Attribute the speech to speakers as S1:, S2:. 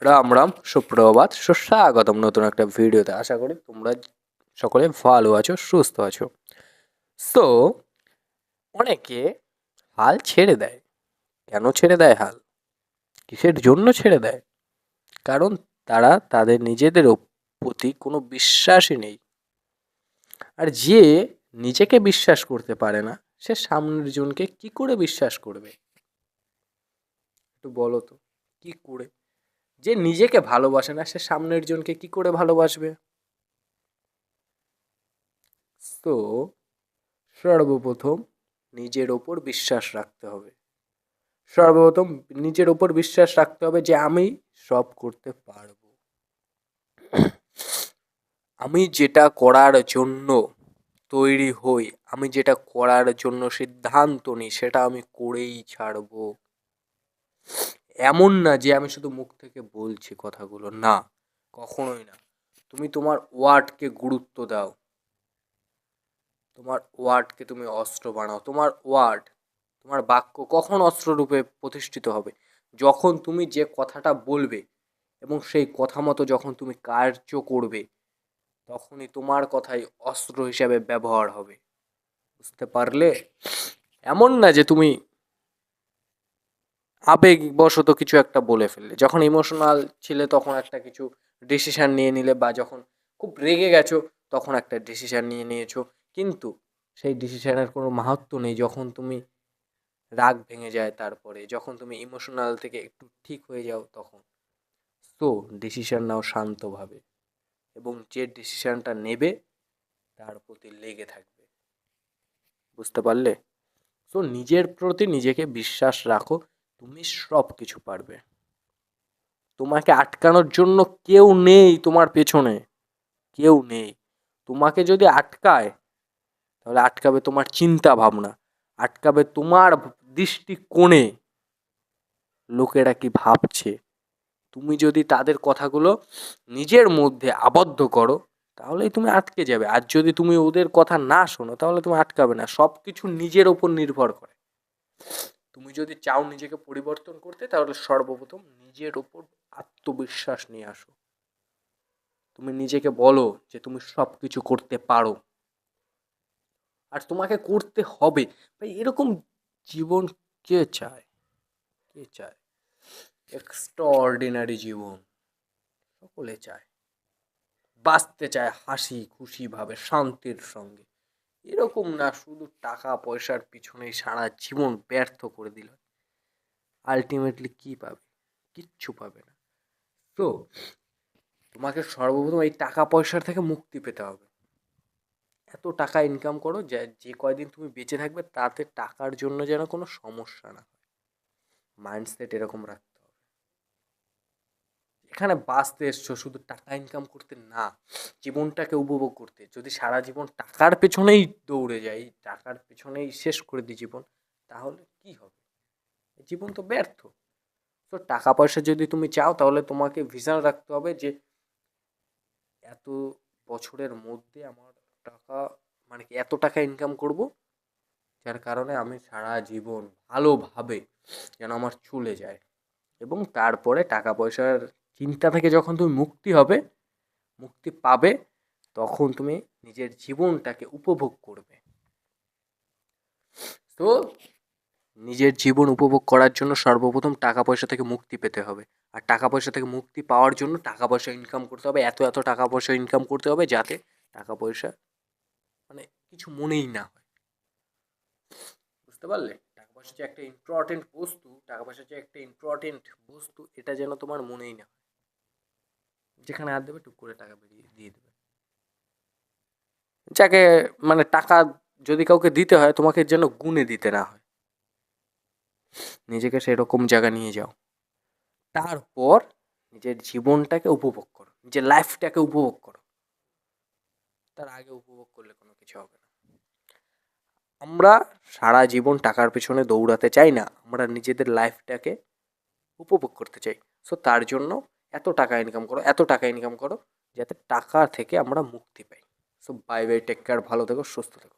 S1: রাম রাম, সুপ্রভাত, সুস্বাগতম নতুন একটা ভিডিওতে। আশা করি তোমরা সকলে ভালো আছো, সুস্থ আছো। তো অনেকে হাল ছেড়ে দেয়। কেন ছেড়ে দেয় হাল? কিসের জন্য ছেড়ে দেয়? কারণ তারা তাদের নিজেদের প্রতি কোনো বিশ্বাসই নেই। আর যে নিজেকে বিশ্বাস করতে পারে না, সে সামনের জনকে কি করে বিশ্বাস করবে? একটু বলো তো, কি করে? যে নিজেকে ভালোবাসে না, সে সামনের জনকে কি করে ভালোবাসবে? তো সর্বপ্রথম নিজের ওপর বিশ্বাস রাখতে হবে। সর্বপ্রথম নিজের ওপর বিশ্বাস রাখতে হবে যে আমি সব করতে পারবো। আমি যেটা করার জন্য তৈরি হই, আমি যেটা করার জন্য সিদ্ধান্ত নিই, সেটা আমি করেই ছাড়বো। এমন না যে আমি শুধু মুখ থেকে বলছি কথাগুলো, না, কখনোই না। তুমি তোমার ওয়ার্ডকে গুরুত্ব দাও, তোমার ওয়ার্ডকে তুমি অস্ত্র বানাও। তোমার ওয়ার্ড, তোমার বাক্য কখন অস্ত্ররূপে প্রতিষ্ঠিত হবে? যখন তুমি যে কথাটা বলবে এবং সেই কথা মতো যখন তুমি কার্য করবে, তখনই তোমার কথাই অস্ত্র হিসাবে ব্যবহার হবে। বুঝতে পারলে? এমন না যে তুমি আবেগবশত কিছু একটা বলে ফেললে, যখন ইমোশনাল ছিলে তখন একটা কিছু ডিসিশন নিয়ে নিলে, বা যখন খুব রেগে গেছো তখন একটা ডিসিশন নিয়ে নিয়েছো, কিন্তু সেই ডিসিশনের কোনো মাহাত্ম্য নেই যখন তুমি রাগ ভেঙে যায়, তারপরে যখন তুমি ইমোশনাল থেকে একটু ঠিক হয়ে যাও তখন। তো ডিসিশন নাও শান্তভাবে, এবং যে ডিসিশনটা নেবে তার প্রতি লেগে থাকবে। বুঝতে পারলে? তো নিজের প্রতি নিজেকে বিশ্বাস রাখো, তুমি সব কিছু পারবে। তোমাকে আটকানোর জন্য কেউ নেই তোমার পেছনে, কেউ নেই। তোমাকে যদি আটকায়, তাহলে আটকাবে তোমার চিন্তা ভাবনা, আটকাবে তোমার দৃষ্টিকোণে লোকেরা কি ভাবছে। তুমি যদি তাদের কথাগুলো নিজের মধ্যে আবদ্ধ করো, তাহলেই তুমি আটকে যাবে। আর যদি তুমি ওদের কথা না শোনো, তাহলে তুমি আটকাবে না। সব কিছু নিজের ওপর নির্ভর করে। তুমি যদি চাও নিজেকে পরিবর্তন করতে, তাহলে সর্বপ্রথম নিজের ওপর আত্মবিশ্বাস নিয়ে আসো। তুমি নিজেকে বলো যে তুমি সব কিছু করতে পারো, আর তোমাকে করতে হবে। ভাই, এরকম জীবন কে চায়? কে চায় এক্সট্রাঅর্ডিনারি জীবন? সকলে চায়, বাঁচতে চায় হাসি খুশি ভাবে, শান্তির সঙ্গে। এরকম না শুধু টাকা পয়সার পিছনেই সারা জীবন ব্যর্থ করে দিল। আলটিমেটলি কি পাবে? কিচ্ছু পাবে না। তো তোমাকে সর্বপ্রথম এই টাকা পয়সার থেকে মুক্তি পেতে হবে। এত টাকা ইনকাম করো যে যে কয়দিন তুমি বেঁচে থাকবে, তাতে টাকার জন্য যেন কোনো সমস্যা না হয়। মাইন্ডসেট এরকম রাখতে হবে। এখানে বাঁচতে এসছো শুধু টাকা ইনকাম করতে না, জীবনটাকে উপভোগ করতে। যদি সারা জীবন টাকার পেছনেই দৌড়ে যাই, টাকার পেছনেই শেষ করে দিই জীবন, তাহলে কি হবে? জীবন তো ব্যর্থ। তো টাকা পয়সা যদি তুমি চাও, তাহলে তোমাকে ভিশন রাখতে হবে যে এত বছরের মধ্যে আমার টাকা, মানে কি, এত টাকা ইনকাম করব, যার কারণে আমি সারা জীবন ভালোভাবে যেন আমার চলে যায়। এবং তারপরে টাকা পয়সার চিন্তা থেকে যখন তুমি মুক্তি পাবে, তখন তুমি নিজের জীবনটাকে উপভোগ করবে। তো নিজের জীবন উপভোগ করার জন্য সর্বপ্রথম টাকা পয়সা থেকে মুক্তি পেতে হবে। আর টাকা পয়সা থেকে মুক্তি পাওয়ার জন্য টাকা পয়সা ইনকাম করতে হবে, এত এত টাকা পয়সা ইনকাম করতে হবে যাতে টাকা পয়সা মানে কিছু মনেই না হয়। বুঝতে পারলে? টাকা পয়সা যে একটা ইম্পর্টেন্ট বস্তু, টাকা পয়সা যে একটা ইম্পর্টেন্ট বস্তু, এটা যেন তোমার মনেই না হয়। যেখানে হাত দেবে টুক করে টাকা বেরিয়ে দিয়ে দেবে। যাকে মানে টাকা যদি কাউকে দিতে হয়, তোমাকে যেন গুণে দিতে না হয়। নিজেকে সেরকম জায়গা নিয়ে যাও। তারপর নিজের জীবনটাকে উপভোগ করো, নিজের লাইফটাকে উপভোগ করো। তার আগে উপভোগ করলে কোনো কিছু হবে না। আমরা সারা জীবন টাকার পেছনে দৌড়াতে চাই না, আমরা নিজেদের লাইফটাকে উপভোগ করতে চাই। সো তার জন্য এত টাকা ইনকাম করো, এত টাকা ইনকাম করো, যাতে টাকা থেকে আমরা মুক্তি পাই। So bye bye, take care, ভালো থেকো, সুস্থ থেকো।